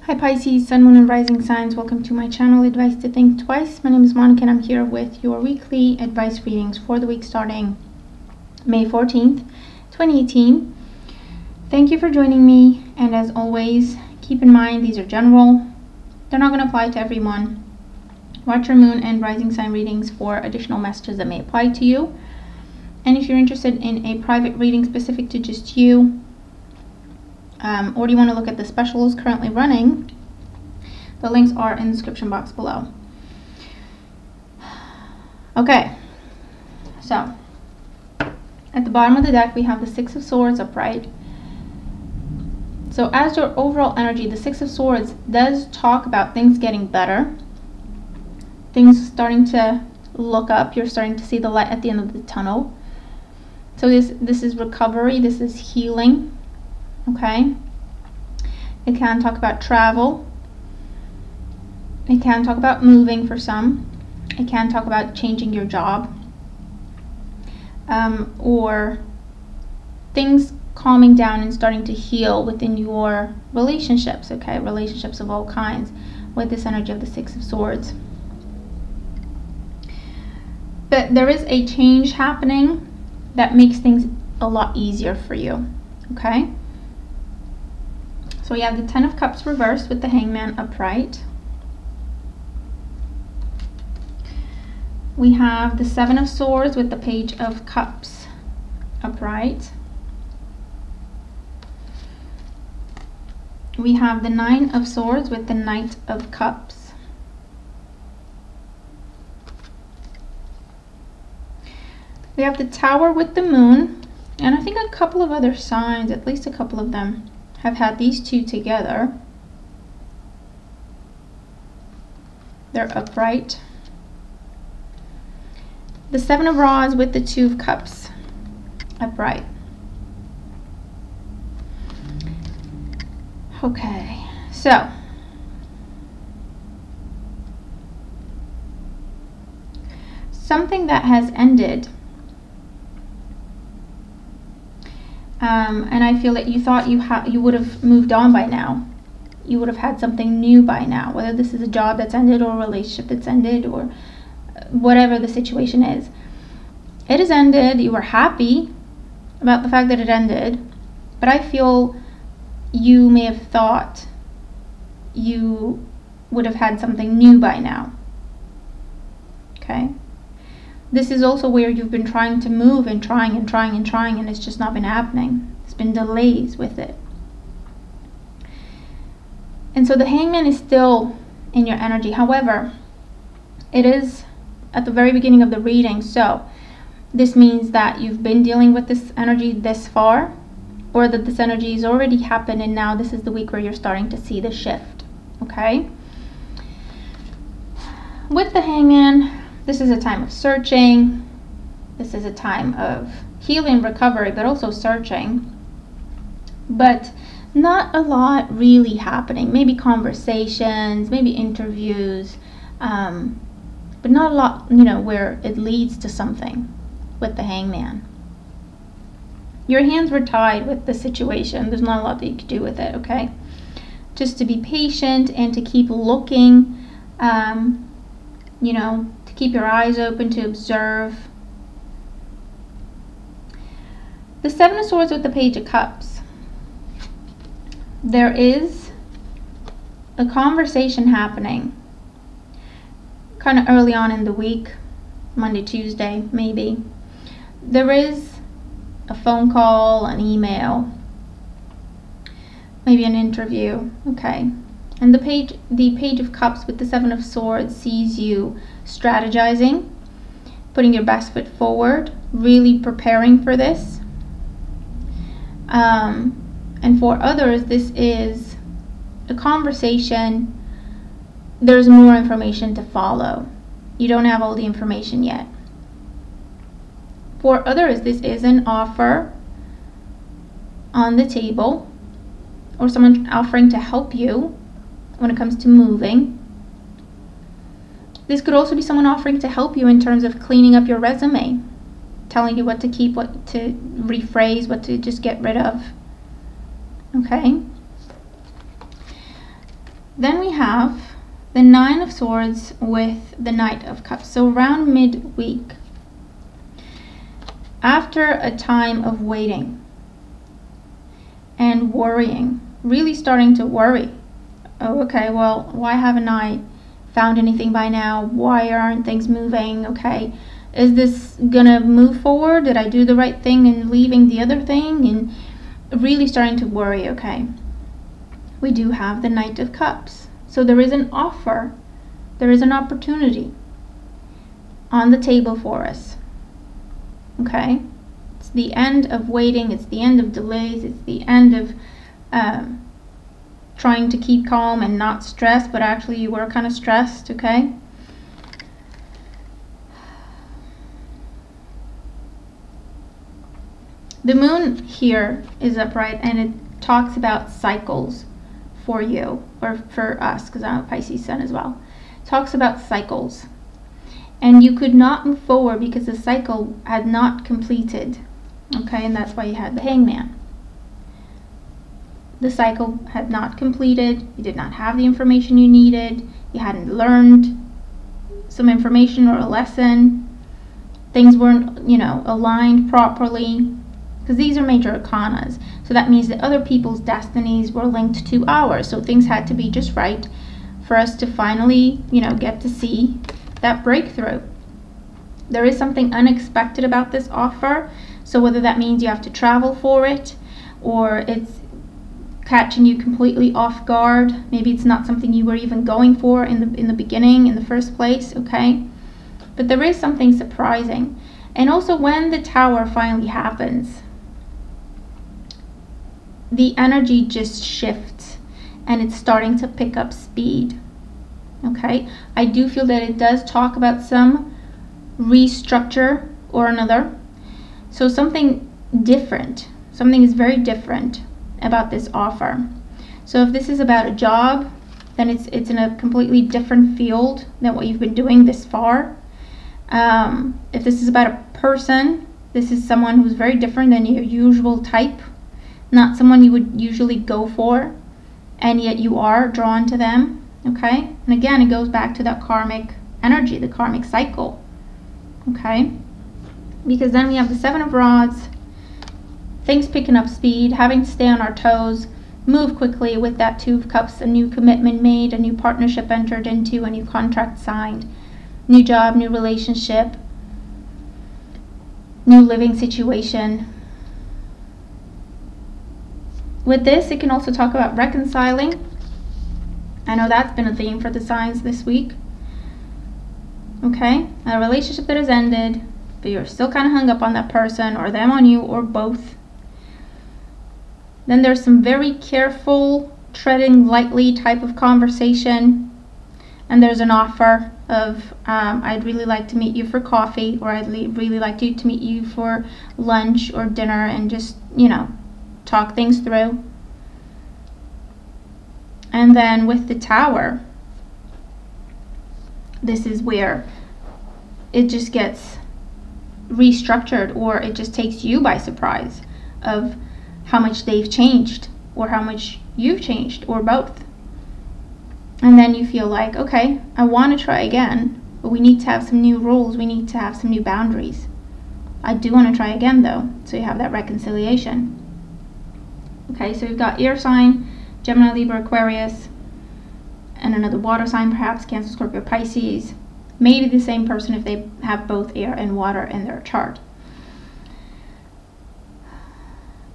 Hi Pisces, Sun, Moon, and Rising signs. Welcome to my channel, Advice to Think Twice. My name is Monica and I'm here with your weekly advice readings for the week starting May 14th, 2018. Thank you for joining me, and as always, keep in mind these are general. They're not going to apply to everyone. Watch your Moon and Rising sign readings for additional messages that may apply to you. And if you're interested in a private reading specific to just you, or do you want to look at the specials currently running, the links are in the description box below. Okay, so at the bottom of the deck we have the Six of Swords upright. So as your overall energy, the Six of Swords does talk about things getting better, things starting to look up. You're starting to see the light at the end of the tunnel. So this is recovery, this is healing. Okay, it can talk about travel, it can talk about moving for some, it can talk about changing your job, or things calming down and starting to heal within your relationships. Okay, relationships of all kinds with this energy of the Six of Swords. But there is a change happening that makes things a lot easier for you. Okay, so we have the Ten of Cups reversed with the Hangman upright. We have the Seven of Swords with the Page of Cups upright. We have the Nine of Swords with the Knight of Cups. We have the Tower with the Moon, and I think a couple of other signs, at least a couple of them, have had these two together. They're upright. The Seven of Rods with the Two of Cups upright. Okay, so something that has ended, and I feel that you thought you would have moved on by now. You would have had something new by now, whether this is a job that's ended or a relationship that's ended or whatever the situation is. It has ended. You were happy about the fact that it ended, but I feel you may have thought you would have had something new by now. Okay, this is also where you've been trying to move and trying and it's just not been happening. There's been delays with it. And so the Hangman is still in your energy. However, it is at the very beginning of the reading, so this means that you've been dealing with this energy this far, or that this energy has already happened and now this is the week where you're starting to see the shift. Okay, with the Hangman, this is a time of searching, this is a time of healing, recovery, but also searching, but not a lot really happening. Maybe conversations, maybe interviews, but not a lot, where it leads to something with the Hangman. Your hands were tied with the situation. There's not a lot that you could do with it, okay? Just to be patient and to keep looking, to keep your eyes open, to observe. The Seven of Swords with the Page of Cups. There is a conversation happening kind of early on in the week, Monday, Tuesday, maybe. There is a phone call, an email, maybe an interview. Okay, and the Page of Cups with the Seven of Swords sees you strategizing, putting your best foot forward, really preparing for this. And for others, this is a conversation. There's more information to follow. You don't have all the information yet. For others, this is an offer on the table, or someone offering to help you when it comes to moving. This could also be someone offering to help you in terms of cleaning up your resume, telling you what to keep, what to rephrase, what to just get rid of. Okay? Then we have the Nine of Swords with the Knight of Cups. So around midweek, after a time of waiting and worrying, really starting to worry. Oh, okay, well, why haven't I found anything by now? Why aren't things moving? Okay, is this gonna move forward? Did I do the right thing in leaving the other thing? And really starting to worry, okay. We do have the Knight of Cups. So there is an offer, there is an opportunity on the table for us, okay? It's the end of waiting, it's the end of delays, it's the end of trying to keep calm and not stress, but actually you were kind of stressed, okay? The moon here is upright, and it talks about cycles for you, or for us, because I'm a Pisces sun as well. It talks about cycles, and you could not move forward because the cycle had not completed, okay? And that's why you had the Hangman. The cycle had not completed, you did not have the information you needed, you hadn't learned some information or a lesson, things weren't, you know, aligned properly, because these are major arcanas. So that means that other people's destinies were linked to ours, so things had to be just right for us to finally, you know, get to see that breakthrough. There is something unexpected about this offer, so whether that means you have to travel for it, or it's catching you completely off guard. Maybe it's not something you were even going for in the beginning, in the first place, okay? But there is something surprising. And also when the Tower finally happens, the energy just shifts and it's starting to pick up speed, okay? I do feel that it does talk about some restructure or another. So something different, something is very different about this offer. So if this is about a job, then it's in a completely different field than what you've been doing this far. If this is about a person, this is someone who's very different than your usual type, not someone you would usually go for, and yet you are drawn to them, okay? And again, it goes back to that karmic energy, the karmic cycle, okay? Because then we have the Seven of Rods, things picking up speed, having to stay on our toes, move quickly with that Two of Cups, a new commitment made, a new partnership entered into, a new contract signed, new job, new relationship, new living situation. With this, it can also talk about reconciling. I know that's been a theme for the signs this week. Okay, a relationship that has ended, but you're still kind of hung up on that person, or them on you, or both. Then there's some very careful, treading lightly type of conversation. And there's an offer of, I'd really like to meet you for coffee, or I'd really like to meet you for lunch or dinner and just, you know, talk things through. And then with the Tower, this is where it just gets restructured, or it just takes you by surprise of how much they've changed, or how much you've changed, or both. And then you feel like, okay, I want to try again, but we need to have some new rules, we need to have some new boundaries. I do want to try again though, so you have that reconciliation. Okay, so we've got air sign, Gemini, Libra, Aquarius, and another water sign, perhaps Cancer, Scorpio, Pisces. Maybe the same person if they have both air and water in their chart.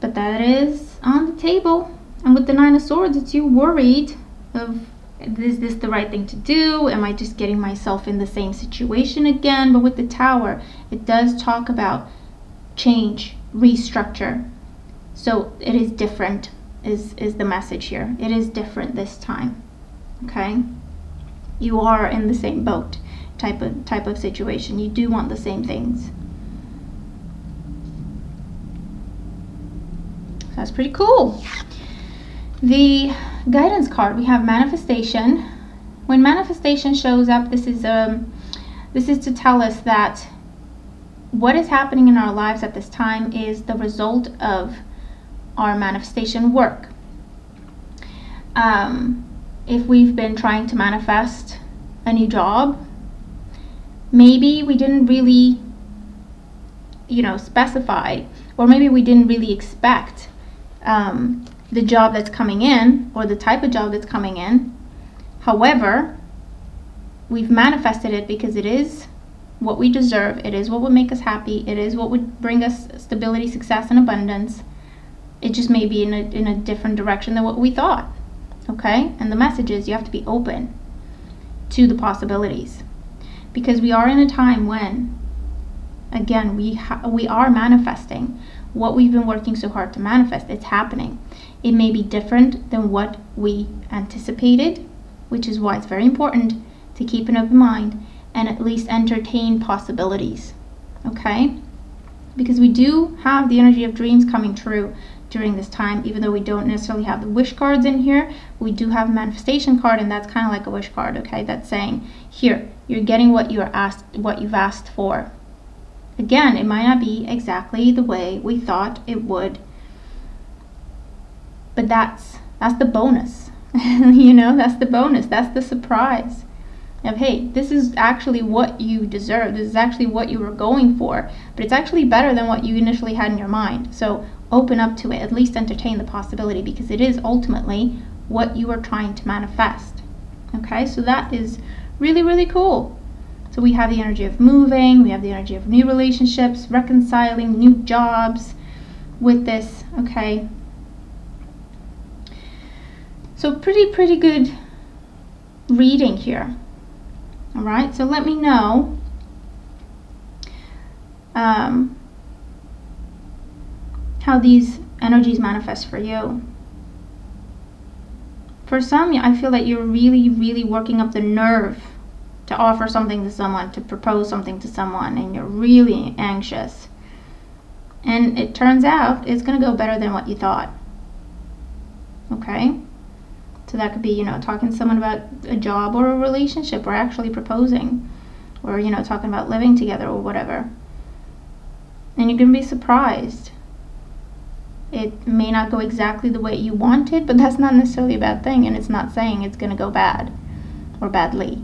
But that is on the table. And with the Nine of Swords, it's you worried of, is this the right thing to do? Am I just getting myself in the same situation again? But with the Tower, it does talk about change, restructure. So it is different, is the message here. It is different this time, okay? You are in the same boat type of situation. You do want the same things. That's pretty cool. The guidance card, we have manifestation. When manifestation shows up, this is to tell us that what is happening in our lives at this time is the result of our manifestation work. if we've been trying to manifest a new job, maybe we didn't really, specify, or maybe we didn't really expect the job that's coming in, or the type of job that's coming in. However, we've manifested it because it is what we deserve. It is what would make us happy. It is what would bring us stability, success, and abundance. It just may be in a different direction than what we thought. Okay? And the message is you have to be open to the possibilities, because we are in a time when, again, we are manifesting what we've been working so hard to manifest. It's happening. It may be different than what we anticipated, which is why it's very important to keep an open mind and at least entertain possibilities. Okay? Because we do have the energy of dreams coming true during this time, even though we don't necessarily have the wish cards in here. We do have a manifestation card, and that's kind of like a wish card. Okay, that's saying here you're getting what you've asked for. Again, it might not be exactly the way we thought it would, but that's the bonus. That's the bonus. That's the surprise of, hey, this is actually what you deserve. This is actually what you were going for, but it's actually better than what you initially had in your mind. So open up to it, at least entertain the possibility, because it is ultimately what you are trying to manifest. Okay, so that is really, really cool. So we have the energy of moving, we have the energy of new relationships, reconciling, new jobs with this. Okay, so pretty good reading here. All right, so let me know how these energies manifest for you. For some, I feel that you're really working up the nerve to offer something to someone, to propose something to someone, and you're really anxious. And it turns out it's going to go better than what you thought. Okay? So that could be, talking to someone about a job or a relationship, or actually proposing, or, talking about living together or whatever. And you're going to be surprised. It may not go exactly the way you wanted, but that's not necessarily a bad thing, and it's not saying it's going to go bad or badly.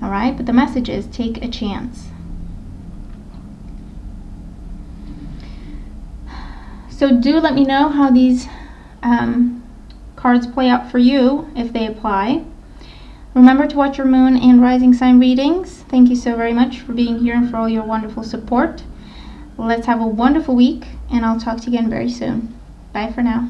All right? But the message is take a chance. So do let me know how these cards play out for you, if they apply. Remember to watch your moon and rising sign readings. Thank you so very much for being here and for all your wonderful support. Let's have a wonderful week, and I'll talk to you again very soon. Bye for now.